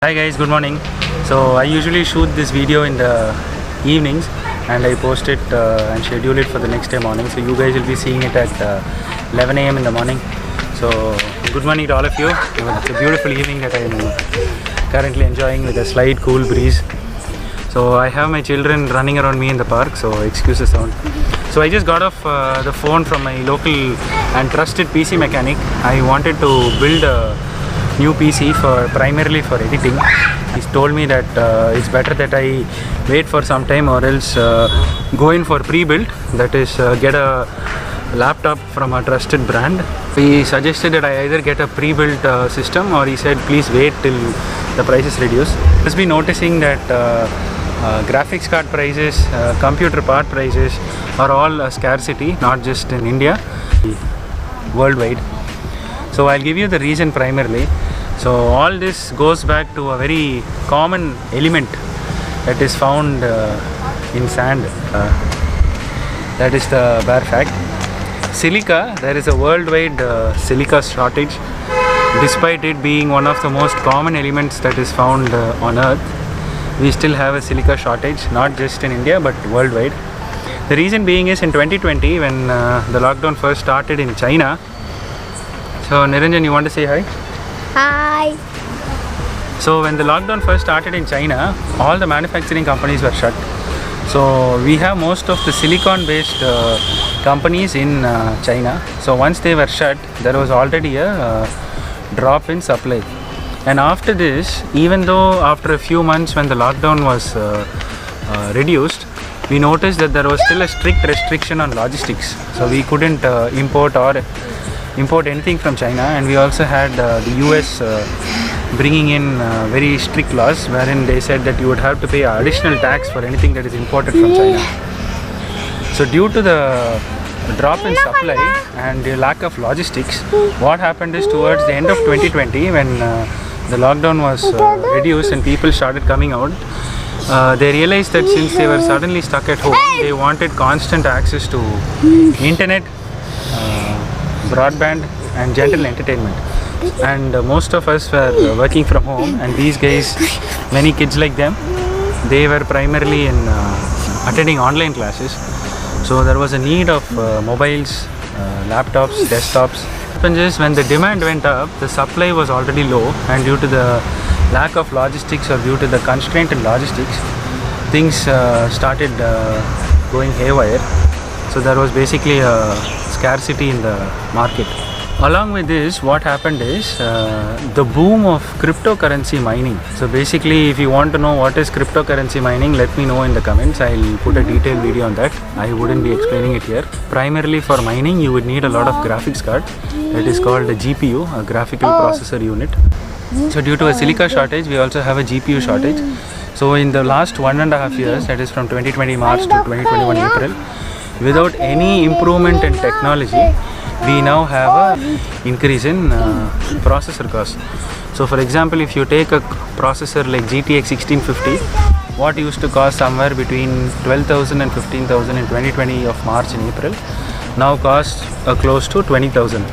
Hi guys, good morning. So I usually shoot this video in the evenings and I post it and schedule it for the next day morning. So you guys will be seeing it at 11 a.m. in the morning. So good morning to all of you. It's a beautiful evening that I am currently enjoying with a slight cool breeze. So I have my children running around me in the park, so excuse the sound. So I just got off the phone from my local and trusted PC mechanic. I wanted to build a new PC primarily for editing. He's told me that it's better that I wait for some time or else go in for pre-built, that is get a laptop from a trusted brand. He suggested that I either get a pre-built system, or he said please wait till the price is reduced. Just be noticing that graphics card prices, computer part prices are all a scarcity, not just in India, worldwide. So I'll give you the reason primarily. So all this goes back to a very common element that is found in sand. That is the bare fact. Silica, there is a worldwide silica shortage. Despite it being one of the most common elements that is found on earth, we still have a silica shortage, not just in India but worldwide. The reason being is in 2020, when the lockdown first started in China. So Niranjan, you want to say hi? Hi. So when the lockdown first started in China, all the manufacturing companies were shut. So we have most of the silicon based companies in China. So once they were shut, there was already a drop in supply. And after this, even though after a few months when the lockdown was reduced, we noticed that there was still a strict restriction on logistics. So we couldn't import anything from China, and we also had the US bringing in very strict laws wherein they said that you would have to pay additional tax for anything that is imported from China. So due to the drop in supply and the lack of logistics, what happened is towards the end of 2020, when the lockdown was reduced and people started coming out, they realized that since they were suddenly stuck at home, they wanted constant access to internet, broadband and general entertainment. And most of us were working from home, and these guys, many kids like them, they were primarily in attending online classes. So there was a need of mobiles, laptops, desktops. What happens is, when the demand went up, the supply was already low, and due to the lack of logistics, or due to the constraint in logistics, things started going haywire. So there was basically a scarcity in the market. Along with this, what happened is the boom of cryptocurrency mining. So basically, if you want to know what is cryptocurrency mining, let me know in the comments. I'll put a detailed video on that. I wouldn't be explaining it here. Primarily for mining, you would need a lot of graphics card. That is called a GPU, a graphical processor unit. So due to a silica shortage, we also have a GPU shortage. So in the last 1.5 years, that is from 2020 March to 2021 April, without any improvement in technology, we now have a increase in processor cost. So for example, if you take a processor like GTX 1650, what used to cost somewhere between 12,000 and 15,000 in 2020 of March and April, now costs close to 20,000.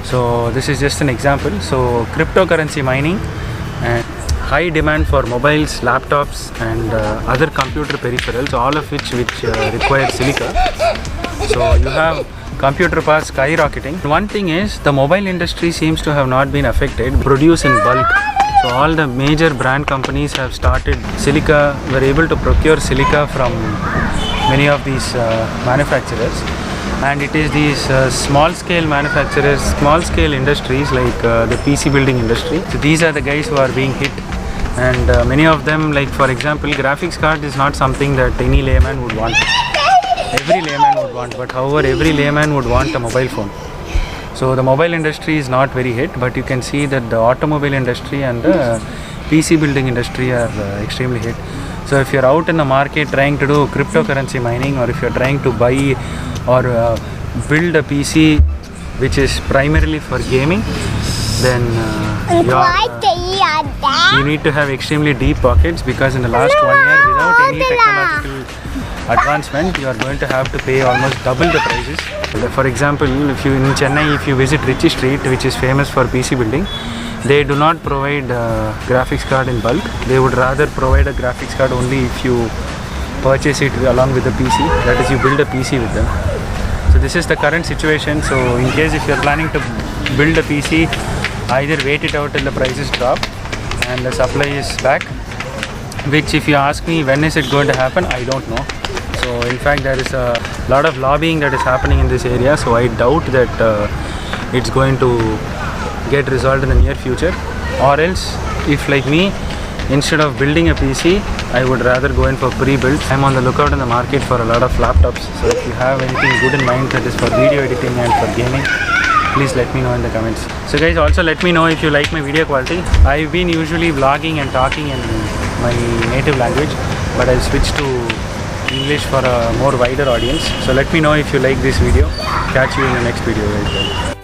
So this is just an example. So cryptocurrency mining and high demand for mobiles, laptops and other computer peripherals, all of which require silica. So you have computer parts skyrocketing. One thing is, the mobile industry seems to have not been affected, produce in bulk. So all the major brand companies have started silica, were able to procure silica from many of these manufacturers. And it is these small scale manufacturers, small scale industries like the PC building industry. So these are the guys who are being hit. And many of them, like for example, graphics card is not something that any layman would want. Every layman would want, but however, every layman would want a mobile phone. So the mobile industry is not very hit, but you can see that the automobile industry and the PC building industry are extremely hit. So if you're out in the market trying to do cryptocurrency mining, or if you're trying to buy or build a PC which is primarily for gaming, then you need to have extremely deep pockets, because in the last 1 year, without any technological advancement, you are going to have to pay almost double the prices. For example, if you in Chennai, if you visit Ritchie Street, which is famous for PC building, they do not provide graphics card in bulk. They would rather provide a graphics card only if you purchase it along with the PC. That is, you build a PC with them. So this is the current situation. So in case if you are planning to build a PC, either wait it out till the prices drop and the supply is back, which if you ask me when is it going to happen, I don't know. So in fact there is a lot of lobbying that is happening in this area, so I doubt that it's going to get resolved in the near future. Or else, if like me, instead of building a PC, I would rather go in for pre-built. I'm on the lookout in the market for a lot of laptops, so if you have anything good in mind that is for video editing and for gaming, please let me know in the comments. So guys, also let me know if you like my video quality. I've been usually vlogging and talking in my native language, but I've switched to English for a more wider audience. So let me know if you like this video. Catch you in the next video, guys.